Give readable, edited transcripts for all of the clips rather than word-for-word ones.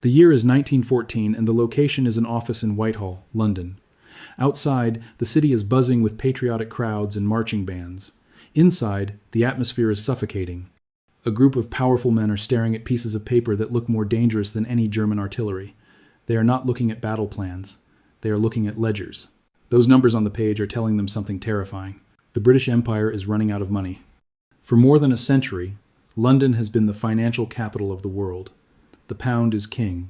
The year is 1914 and the location is an office in Whitehall, London. Outside, the city is buzzing with patriotic crowds and marching bands. Inside, the atmosphere is suffocating. A group of powerful men are staring at pieces of paper that look more dangerous than any German artillery. They are not looking at battle plans. They are looking at ledgers. Those numbers on the page are telling them something terrifying. The British Empire is running out of money. For more than a century, London has been the financial capital of the world. The pound is king.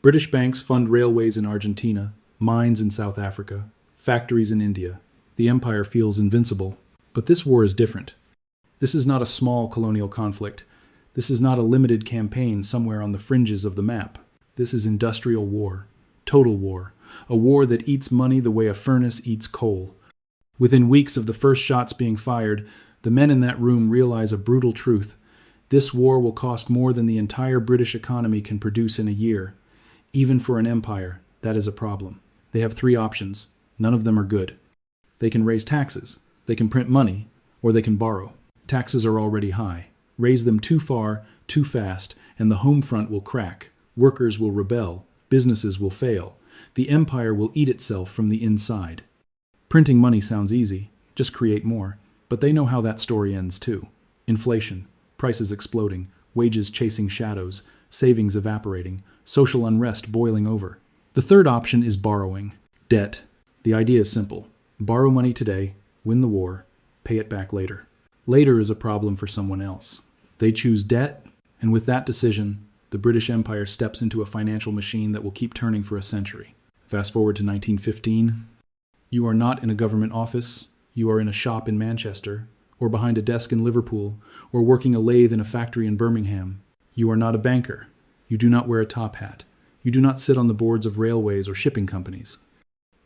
British banks fund railways in Argentina, mines in South Africa, factories in India. The empire feels invincible. But this war is different. This is not a small colonial conflict. This is not a limited campaign somewhere on the fringes of the map. This is industrial war, total war, a war that eats money the way a furnace eats coal. Within weeks of the first shots being fired, the men in that room realize a brutal truth. This war will cost more than the entire British economy can produce in a year. Even for an empire, that is a problem. They have three options. None of them are good. They can raise taxes, they can print money, or they can borrow. Taxes are already high. Raise them too far, too fast, and the home front will crack. Workers will rebel. Businesses will fail. The empire will eat itself from the inside. Printing money sounds easy. Just create more. But they know how that story ends too. Inflation, prices exploding, wages chasing shadows, savings evaporating, social unrest boiling over. The third option is borrowing. Debt. The idea is simple. Borrow money today, win the war, pay it back later. Later is a problem for someone else. They choose debt, and with that decision, the British Empire steps into a financial machine that will keep turning for a century. Fast forward to 1915. You are not in a government office, you are in a shop in Manchester, or behind a desk in Liverpool, or working a lathe in a factory in Birmingham. You are not a banker. You do not wear a top hat. You do not sit on the boards of railways or shipping companies.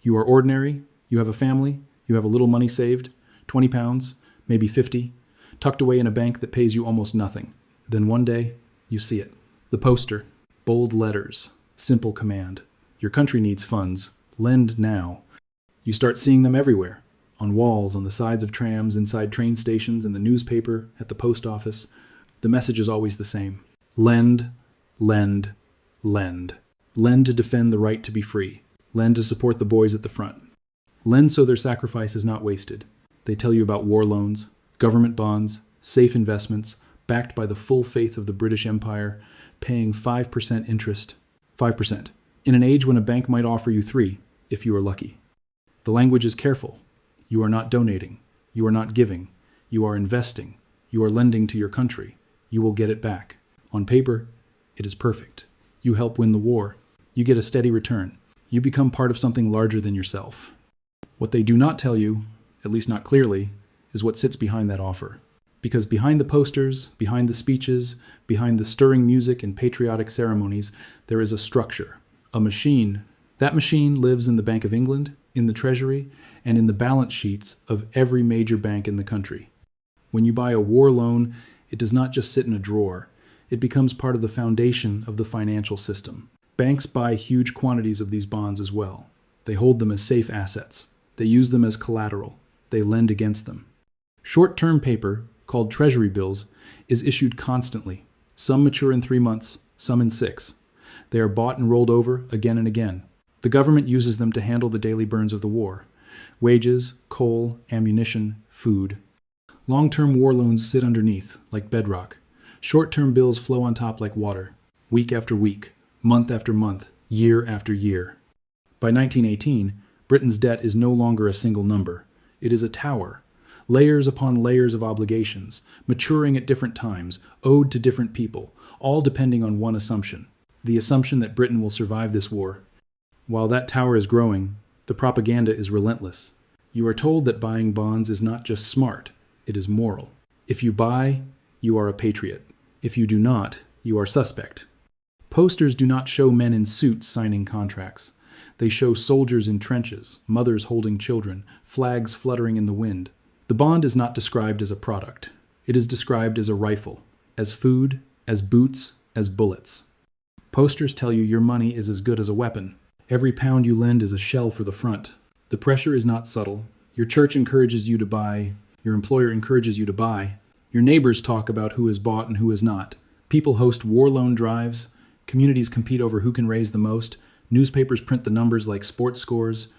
You are ordinary, you have a family, you have a little money saved, 20 pounds, maybe 50, tucked away in a bank that pays you almost nothing. Then one day, you see it. The poster, bold letters, simple command. Your country needs funds. Lend now. You start seeing them everywhere. On walls, on the sides of trams, inside train stations, in the newspaper, at the post office. The message is always the same. Lend, lend, lend. Lend to defend the right to be free. Lend to support the boys at the front. Lend so their sacrifice is not wasted. They tell you about war loans, government bonds, safe investments, backed by the full faith of the British Empire, paying 5% interest. 5%. In an age when a bank might offer you 3%, if you are lucky. The language is careful. You are not donating. You are not giving. You are investing. You are lending to your country. You will get it back. On paper, it is perfect. You help win the war. You get a steady return. You become part of something larger than yourself. What they do not tell you, at least not clearly, is what sits behind that offer. Because behind the posters, behind the speeches, behind the stirring music and patriotic ceremonies, there is a structure, a machine. That machine lives in the Bank of England, in the Treasury, and in the balance sheets of every major bank in the country. When you buy a war loan, it does not just sit in a drawer. It becomes part of the foundation of the financial system. Banks buy huge quantities of these bonds as well. They hold them as safe assets. They use them as collateral. They lend against them. Short-term paper, called treasury bills, is issued constantly. Some mature in 3 months, some in 6. They are bought and rolled over again and again. The government uses them to handle the daily burns of the war. Wages, coal, ammunition, food. Long-term war loans sit underneath, like bedrock. Short-term bills flow on top like water, week after week, month after month, year after year. By 1918, Britain's debt is no longer a single number. It is a tower, layers upon layers of obligations, maturing at different times, owed to different people, all depending on one assumption, the assumption that Britain will survive this war. While that tower is growing, the propaganda is relentless. You are told that buying bonds is not just smart, it is moral. If you buy, you are a patriot. If you do not, you are suspect. Posters do not show men in suits signing contracts. They show soldiers in trenches, mothers holding children, flags fluttering in the wind. The bond is not described as a product. It is described as a rifle, as food, as boots, as bullets. Posters tell you your money is as good as a weapon. Every pound you lend is a shell for the front. The pressure is not subtle. Your church encourages you to buy. Your employer encourages you to buy. Your neighbors talk about who is bought and who is not. People host war loan drives. Communities compete over who can raise the most. Newspapers print the numbers like sports scores.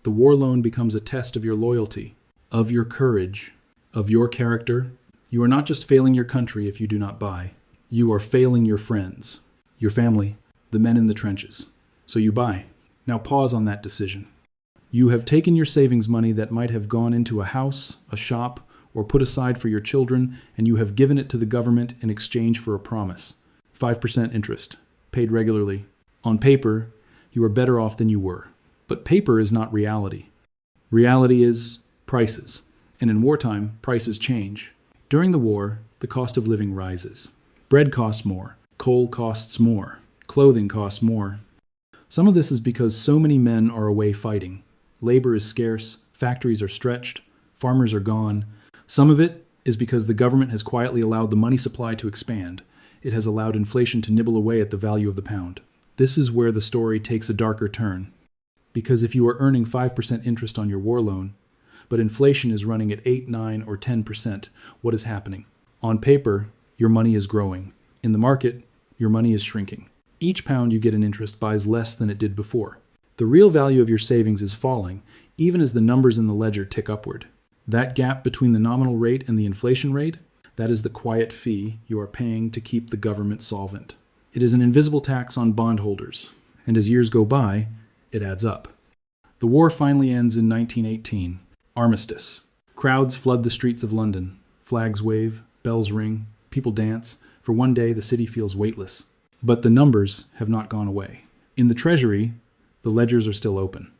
The war loan becomes a test of your loyalty, of your courage, of your character. You are not just failing your country if you do not buy. You are failing your friends, your family, the men in the trenches. So you buy. Now pause on that decision. You have taken your savings money that might have gone into a house, a shop, or put aside for your children, and you have given it to the government in exchange for a promise. 5% interest, paid regularly. On paper, you are better off than you were. But paper is not reality. Reality is prices. And in wartime, prices change. During the war, the cost of living rises. Bread costs more. Coal costs more. Clothing costs more. Some of this is because so many men are away fighting. Labor is scarce. Factories are stretched. Farmers are gone. Some of it is because the government has quietly allowed the money supply to expand. It has allowed inflation to nibble away at the value of the pound. This is where the story takes a darker turn. Because if you are earning 5% interest on your war loan, but inflation is running at 8, 9, or 10%, what is happening? On paper, your money is growing. In the market, your money is shrinking. Each pound you get in interest buys less than it did before. The real value of your savings is falling, even as the numbers in the ledger tick upward. That gap between the nominal rate and the inflation rate, that is the quiet fee you are paying to keep the government solvent. It is an invisible tax on bondholders, and as years go by, it adds up. The war finally ends in 1918. Armistice. Crowds flood the streets of London. Flags wave, bells ring, people dance. For one day, the city feels weightless. But the numbers have not gone away. In the Treasury, the ledgers are still open.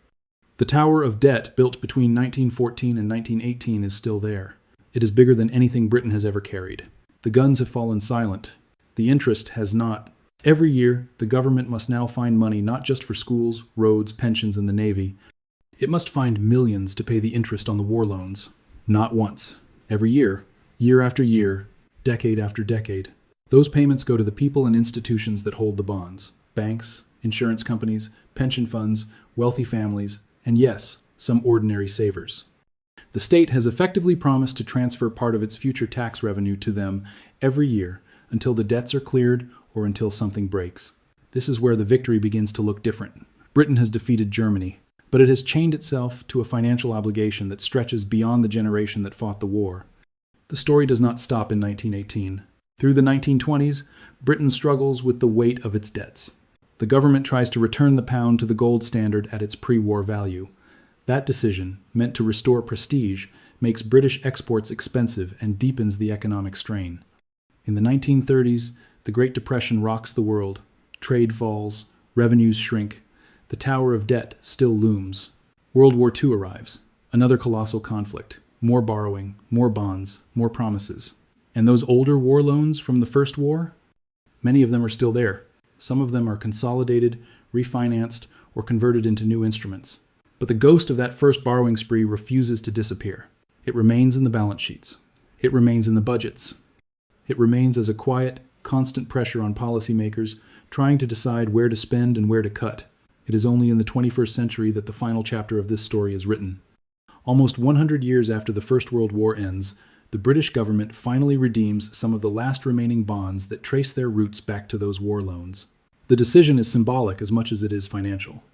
The tower of debt built between 1914 and 1918 is still there. It is bigger than anything Britain has ever carried. The guns have fallen silent. The interest has not. Every year, the government must now find money not just for schools, roads, pensions, and the Navy. It must find millions to pay the interest on the war loans. Not once. Every year after year, decade after decade. Those payments go to the people and institutions that hold the bonds. Banks, insurance companies, pension funds, wealthy families, and yes, some ordinary savers. The state has effectively promised to transfer part of its future tax revenue to them every year until the debts are cleared or until something breaks. This is where the victory begins to look different. Britain has defeated Germany, but it has chained itself to a financial obligation that stretches beyond the generation that fought the war. The story does not stop in 1918. Through the 1920s, Britain struggles with the weight of its debts. The government tries to return the pound to the gold standard at its pre-war value. That decision, meant to restore prestige, makes British exports expensive and deepens the economic strain. In the 1930s, the Great Depression rocks the world. Trade falls, revenues shrink. The tower of debt still looms. World War II arrives. Another colossal conflict. More borrowing, more bonds, more promises. And those older war loans from the First War? Many of them are still there. Some of them are consolidated, refinanced, or converted into new instruments. But the ghost of that first borrowing spree refuses to disappear. It remains in the balance sheets. It remains in the budgets. It remains as a quiet, constant pressure on policymakers trying to decide where to spend and where to cut. It is only in the 21st century that the final chapter of this story is written. Almost 100 years after the First World War ends, the British government finally redeems some of the last remaining bonds that trace their roots back to those war loans. The decision is symbolic as much as it is financial.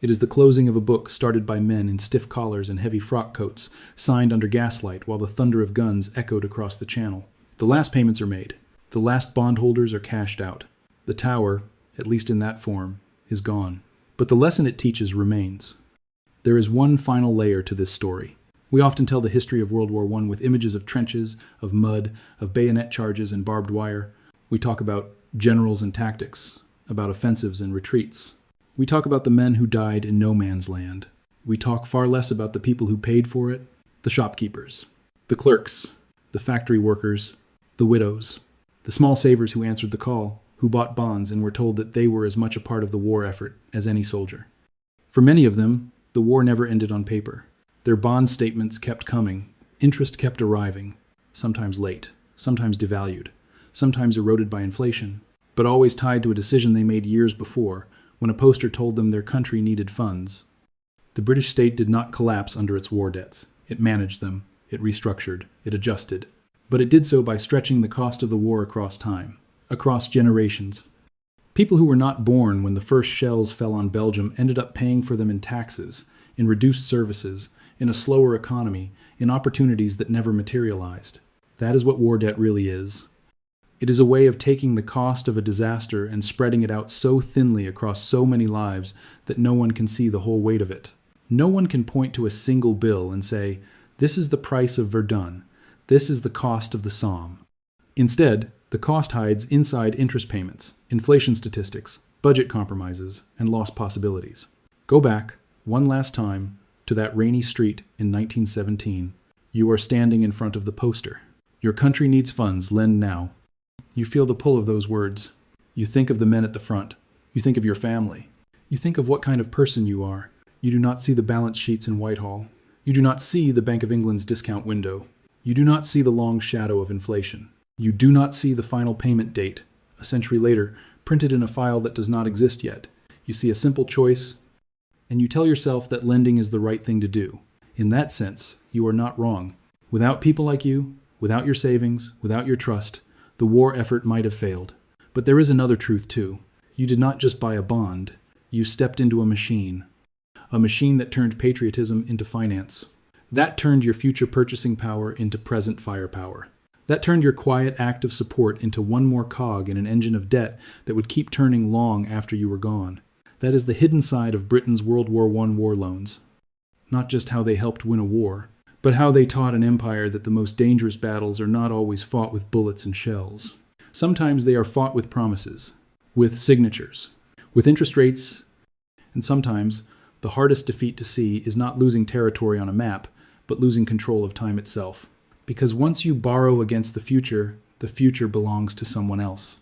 It is the closing of a book started by men in stiff collars and heavy frock coats, signed under gaslight while the thunder of guns echoed across the channel. The last payments are made. The last bondholders are cashed out. The tower, at least in that form, is gone. But the lesson it teaches remains. There is one final layer to this story. We often tell the history of World War I with images of trenches, of mud, of bayonet charges and barbed wire. We talk about generals and tactics, about offensives and retreats. We talk about the men who died in no man's land. We talk far less about the people who paid for it, the shopkeepers, the clerks, the factory workers, the widows, the small savers who answered the call, who bought bonds and were told that they were as much a part of the war effort as any soldier. For many of them, the war never ended on paper. Their bond statements kept coming, interest kept arriving, sometimes late, sometimes devalued, sometimes eroded by inflation, but always tied to a decision they made years before, when a poster told them their country needed funds. The British state did not collapse under its war debts. It managed them, it restructured, it adjusted. But it did so by stretching the cost of the war across time, across generations. People who were not born when the first shells fell on Belgium ended up paying for them in taxes, in reduced services, in a slower economy, in opportunities that never materialized. That is what war debt really is. It is a way of taking the cost of a disaster and spreading it out so thinly across so many lives that no one can see the whole weight of it. No one can point to a single bill and say, "This is the price of Verdun. This is the cost of the Somme." Instead, the cost hides inside interest payments, inflation statistics, budget compromises, and lost possibilities. Go back, one last time, to that rainy street in 1917. You are standing in front of the poster. Your country needs funds, lend now. You feel the pull of those words. You think of the men at the front. You think of your family. You think of what kind of person you are. You do not see the balance sheets in Whitehall. You do not see the Bank of England's discount window. You do not see the long shadow of inflation. You do not see the final payment date, a century later, printed in a file that does not exist yet. You see a simple choice, and you tell yourself that lending is the right thing to do. In that sense, you are not wrong. Without people like you, without your savings, without your trust, the war effort might have failed. But there is another truth too. You did not just buy a bond. You stepped into a machine that turned patriotism into finance. That turned your future purchasing power into present firepower. That turned your quiet act of support into one more cog in an engine of debt that would keep turning long after you were gone. That is the hidden side of Britain's World War I war loans. Not just how they helped win a war, but how they taught an empire that the most dangerous battles are not always fought with bullets and shells. Sometimes they are fought with promises, with signatures, with interest rates, and sometimes the hardest defeat to see is not losing territory on a map, but losing control of time itself. Because once you borrow against the future belongs to someone else.